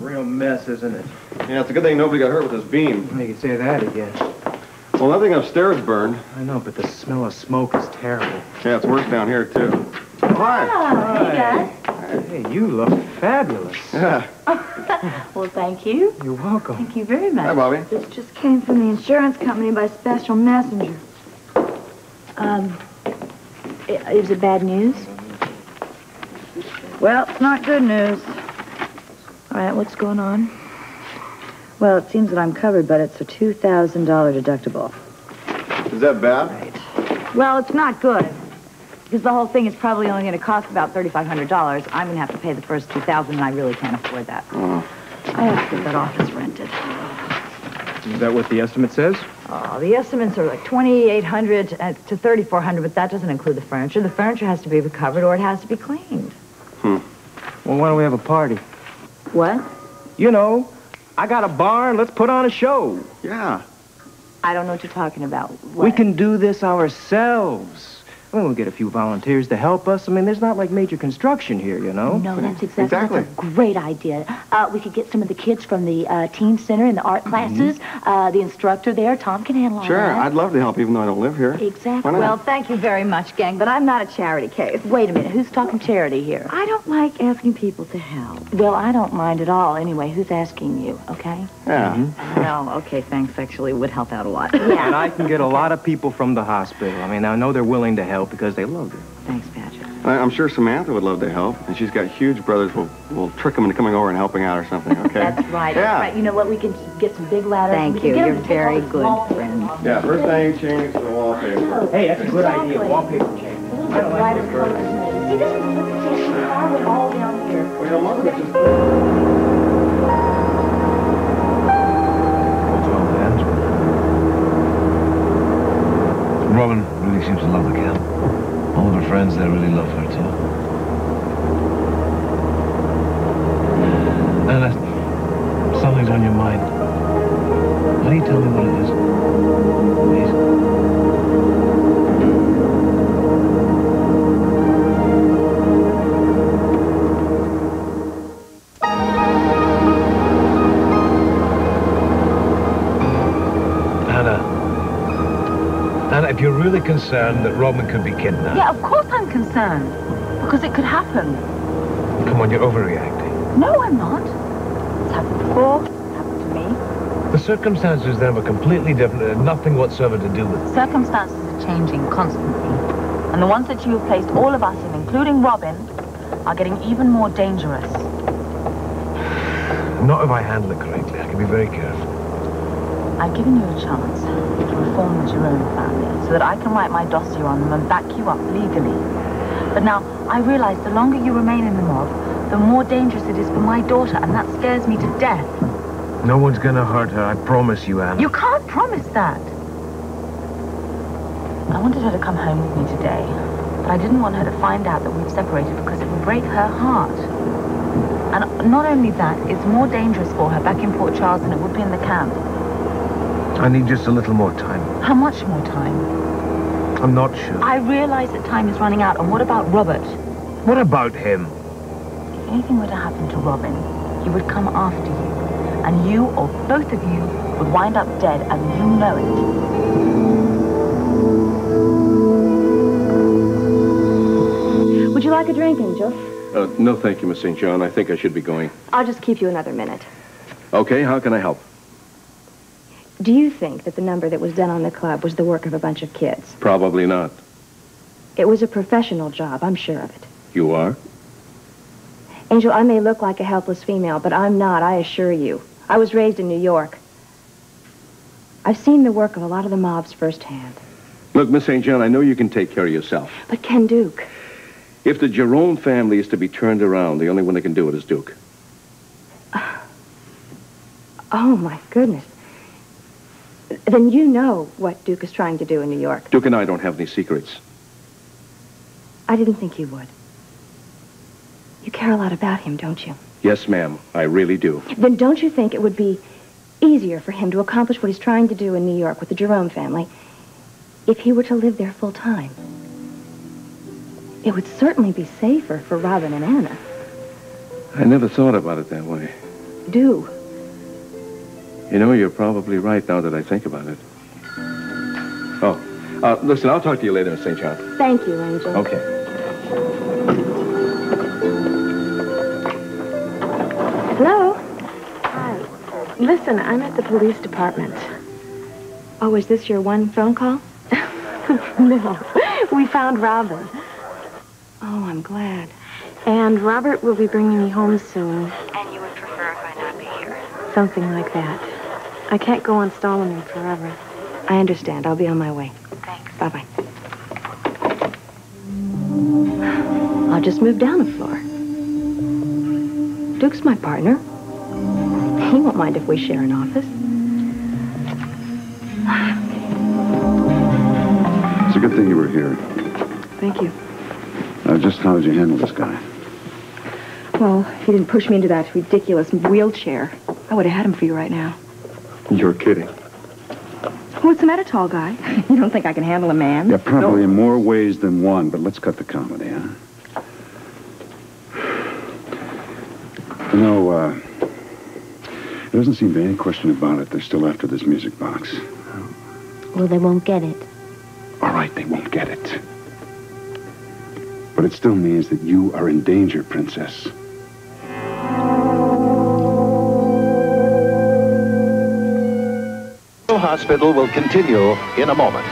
Real mess, isn't it? Yeah, it's a good thing nobody got hurt with this beam. You can say that again. Well, nothing upstairs burned. I know, but the smell of smoke is terrible. Yeah, it's worse down here, too. Hi. Oh, hey, guys. Hey, you look fabulous. Yeah. Well, thank you. You're welcome. Thank you very much. Hi, Bobby. This just came from the insurance company by special messenger. Is it bad news? Well, it's not good news. All right, what's going on? Well, it seems that I'm covered, but it's a $2,000 deductible. Is that bad? Well, it's not good. Because the whole thing is probably only going to cost about $3,500. I'm going to have to pay the first $2,000, and I really can't afford that. I have to get that office rented. Is that what the estimate says? Oh, the estimates are like $2,800 to $3,400, but that doesn't include the furniture. The furniture has to be recovered or it has to be cleaned. Well, why don't we have a party? What? You know, I got a barn. Let's put on a show. Yeah. I don't know what you're talking about. We can do this ourselves. I mean, we'll get a few volunteers to help us. I mean, there's not like major construction here, you know? No, that's exactly. That's a great idea. We could get some of the kids from the teen center and the art classes. The instructor there, Tom, can handle all Sure, that. I'd love to help, even though I don't live here. Exactly. Well, thank you very much, gang, but I'm not a charity case. Wait a minute. Who's talking charity here? I don't like asking people to help. Well, I don't mind at all. Anyway, who's asking you, okay? Yeah. Well, okay, thanks. Actually, it would help out a lot. Yeah. And I can get a lot of people from the hospital. I mean, I know they're willing to help because they love it. Thanks, Patrick. I'm sure Samantha would love to help, and she's got huge brothers. We'll trick them into coming over and helping out or something, okay? That's right. Yeah. That's right. You know what? We can get some big ladders. Thank We can you. get them You're to take all very the good, small friend. ones. Yeah, first thing, change the wallpaper. Hey, that's a good idea. Exactly. Wallpaper change. I don't like this colors. bird. See, this is the carpet all down here. Well, your mother just... What's all that? Robin really seems to love the camp. All of her friends there really love her, too. Anna, something's on your mind. Why don't you tell me what it is? Please. Anna, if you're really concerned that Robin could be kidnapped... Yeah, of course I'm concerned. Because it could happen. Come on, you're overreacting. No, I'm not. It's happened before. It's happened to me. The circumstances then were completely different. It had nothing whatsoever to do with it. Circumstances are changing constantly. And the ones that you have placed all of us in, including Robin, are getting even more dangerous. Not if I handle it correctly. I can be very careful. I've given you a chance to reform the Jerome family so that I can write my dossier on them and back you up legally. But now, I realize the longer you remain in the mob, the more dangerous it is for my daughter, and that scares me to death. No one's gonna hurt her, I promise you, Anna. You can't promise that. I wanted her to come home with me today, but I didn't want her to find out that we've separated because it would break her heart. And not only that, it's more dangerous for her back in Port Charles than it would be in the camp. I need just a little more time. How much more time? I'm not sure. I realize that time is running out, and what about Robert? What about him? If anything were to happen to Robin, he would come after you. And you, or both of you, would wind up dead, and you know it. Would you like a drink, Angel? No, thank you, Miss St. John. I think I should be going. I'll just keep you another minute. Okay, how can I help? Do you think that the number that was done on the club was the work of a bunch of kids? Probably not. It was a professional job, I'm sure of it. You are? Angel, I may look like a helpless female, but I'm not, I assure you. I was raised in New York. I've seen the work of a lot of the mobs firsthand. Look, Miss St. John, I know you can take care of yourself. But Ken Duke... If the Jerome family is to be turned around, the only one that can do it is Duke. Oh, my goodness. Then you know what Duke is trying to do in New York. Duke and I don't have any secrets. I didn't think you would. You care a lot about him, don't you? Yes, ma'am, I really do. Then don't you think it would be easier for him to accomplish what he's trying to do in New York with the Jerome family if he were to live there full time? It would certainly be safer for Robin and Anna. I never thought about it that way. do. You know, you're probably right now that I think about it. Oh, listen, I'll talk to you later in St. John. Thank you, Angel. Okay. Hello? Hi. Listen, I'm at the police department. Oh, is this your one phone call? No. We found Robert. Oh, I'm glad. And Robert will be bringing me home soon. And you would prefer if I not be here? Something like that. I can't go on stalling him forever. I understand. I'll be on my way. Thanks. Bye-bye. I'll just move down a floor. Duke's my partner. He won't mind if we share an office. It's a good thing you were here. Thank you. Just how did you handle this guy? Well, if he didn't push me into that ridiculous wheelchair, I would have had him for you right now. You're kidding. What's the matter, tall guy? You don't think I can handle a man? Yeah, probably in more ways than one, but let's cut the comedy, huh? You know, there doesn't seem to be any question about it. They're still after this music box. Well, they won't get it. All right, they won't get it. But it still means that you are in danger, Princess. The hospital will continue in a moment.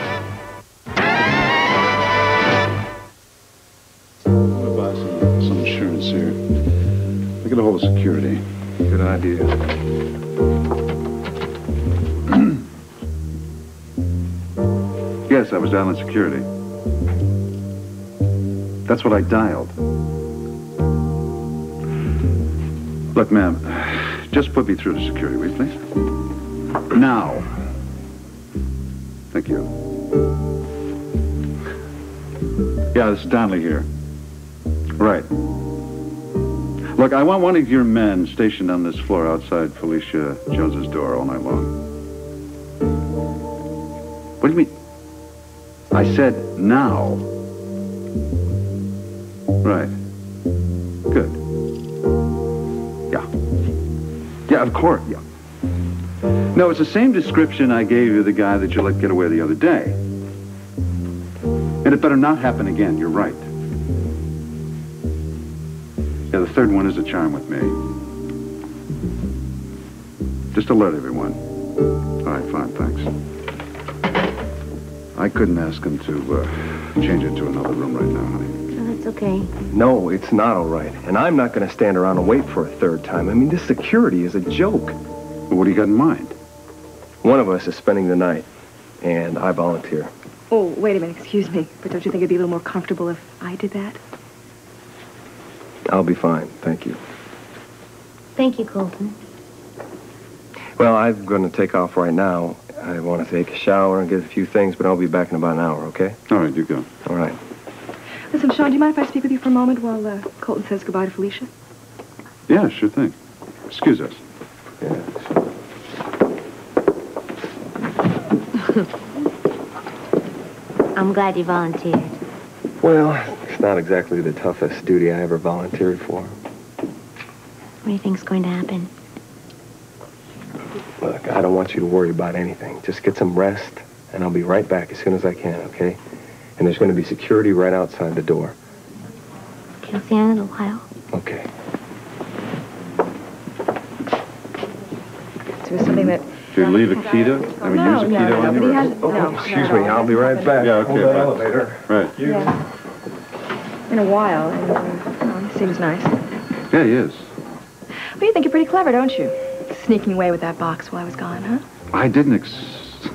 I'm going to buy some insurance here. I get a hold of security. Good idea. Yes, I was dialing security. That's what I dialed. Look, ma'am, just put me through to security, will you, please? Now. Thank you. Yeah, this is Donnelly here. Right. Look, I want one of your men stationed on this floor outside Felicia Jones's door all night long. What do you mean? I said now. Right. Good. Yeah. Yeah, of course, yeah. No, it's the same description I gave you the guy that you let get away the other day. And it better not happen again, you're right. Yeah, the third one is a charm with me. Just alert everyone. All right, fine, thanks. I couldn't ask him to change it to another room right now, honey. Oh, that's okay. No, it's not all right. And I'm not going to stand around and wait for a third time. I mean, this security is a joke. Well, what do you got in mind? One of us is spending the night, and I volunteer. Oh, wait a minute, excuse me. But don't you think it'd be a little more comfortable if I did that? I'll be fine, thank you. Thank you, Colton. Well, I'm going to take off right now. I want to take a shower and get a few things, but I'll be back in about an hour, okay? All right, you go. All right. Listen, Sean, do you mind if I speak with you for a moment while Colton says goodbye to Felicia? Yeah, sure thing. Excuse us. Yeah, sure. I'm glad you volunteered. Well, it's not exactly the toughest duty I ever volunteered for. What do you think's going to happen? Look, I don't want you to worry about anything. Just get some rest, and I'll be right back as soon as I can, okay? And there's going to be security right outside the door. Okay, I'll see you in a little while. Okay. So there's something that... Did you leave a keto? I mean, use a keto on you? Excuse me, I'll be right back. Yeah, okay. Hold the elevator. Right. Yeah. In a while, and he seems nice. Yeah, he is. Well, you think you're pretty clever, don't you? Sneaking away with that box while I was gone, huh? I didn't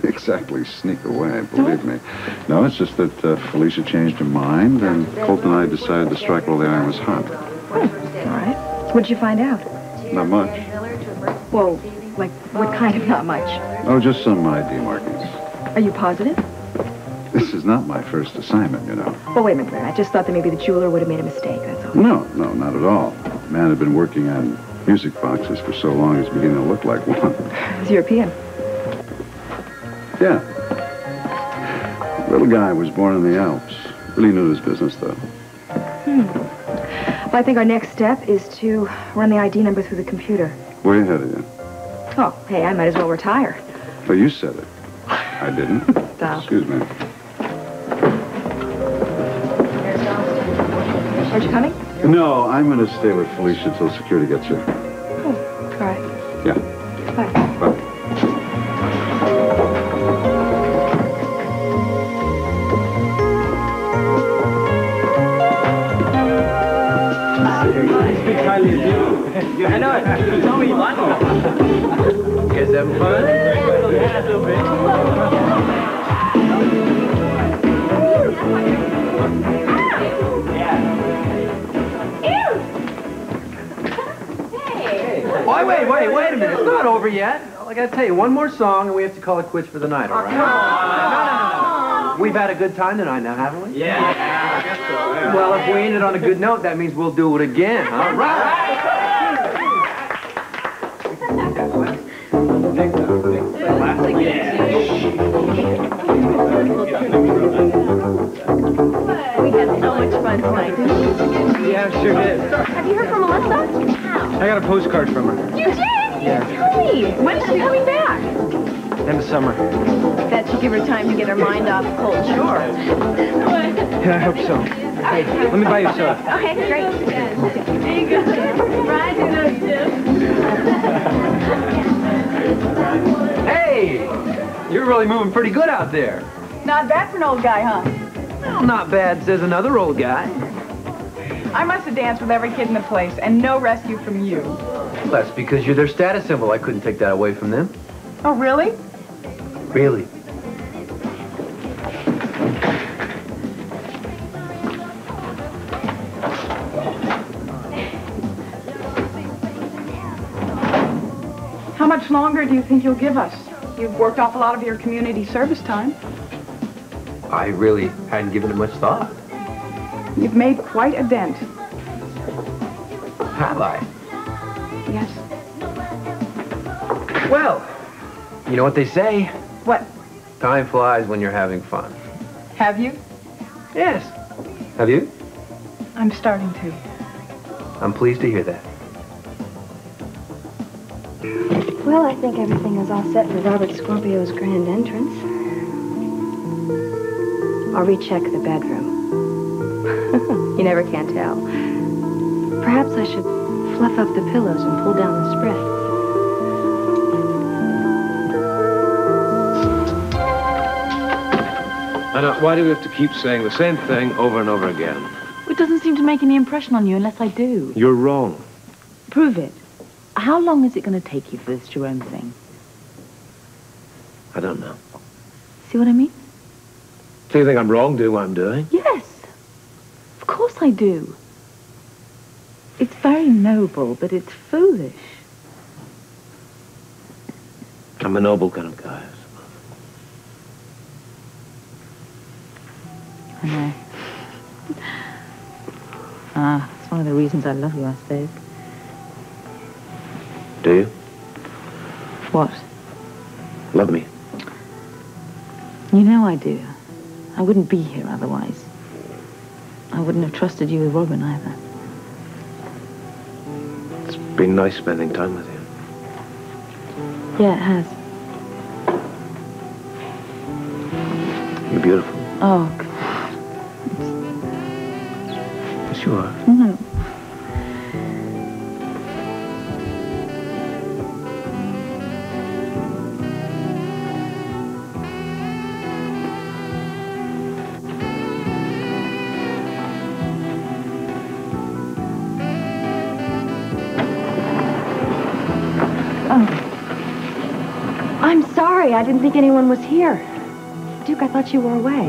exactly sneak away, believe me. No, it's just that Felicia changed her mind, and Colt and I decided to strike while the iron was hot. All right. So what did you find out? Not much. Well, like, what kind of not much? Oh, just some ID markings. Are you positive? This is not my first assignment, you know. Well, wait a minute. I just thought that maybe the jeweler would have made a mistake, that's all. No, not at all. The man had been working on music boxes for so long, it's beginning to look like one. He's European. Yeah. Little guy was born in the Alps. Really knew his business, though. Well, I think our next step is to run the ID number through the computer. Where are you headed in? Oh, hey, I might as well retire. Oh, you said it. I didn't. Stop. Excuse me. Aren't you coming? No, I'm going to stay with Felicia until security gets here. Oh, all right. Yeah. Bye. Bye. Speak highly of you. I know it. You told me you liked me. You guys having fun? Wait a minute. It's not over yet. I gotta tell you, one more song and we have to call it quits for the night, all right? No. We've had a good time tonight now, haven't we? Yeah. I guess so. Yeah. Well, if we ended on a good note, that means we'll do it again, huh? Right. We had so much fun tonight. Yeah, sure did. Have you heard from Melissa? I got a postcard from her. You did? Yeah. Tell me. When's she coming back? End of summer. That should give her time to get her mind off cold shore. Yeah, I hope so. Hey, let me buy you a soda. Okay, great. There you go. Right, Hey! You're really moving pretty good out there. Not bad for an old guy, huh? Well, not bad, says another old guy. I must have danced with every kid in the place, and no rescue from you. Well, that's because you're their status symbol. I couldn't take that away from them. Oh, really? Really? How much longer do you think you'll give us? You've worked off a lot of your community service time. I really hadn't given it much thought. You've made quite a dent. Have I? Yes. Well, you know what they say? What? Time flies when you're having fun. Have you? Yes. Have you? I'm starting to. I'm pleased to hear that. Well, I think everything is all set for Robert Scorpio's grand entrance. I'll recheck the bedroom. You never can tell. Perhaps I should fluff up the pillows and pull down the spread. Anna, why do we have to keep saying the same thing over and over again? It doesn't seem to make any impression on you unless I do. You're wrong. Prove it. How long is it going to take you for this Jerome thing? I don't know. See what I mean? Do you think I'm wrong doing what I'm doing? Yes. Of course I do. It's very noble, but it's foolish. I'm a noble kind of guy, I suppose. I know. It's one of the reasons I love you, I suppose. Do you? What? Love me? You know I do. I wouldn't be here otherwise. I wouldn't have trusted you with Robin either. It's been nice spending time with you. Yeah, it has. You're beautiful. Oh, God. Yes, you are. No. I'm sorry. I didn't think anyone was here. Duke, I thought you were away.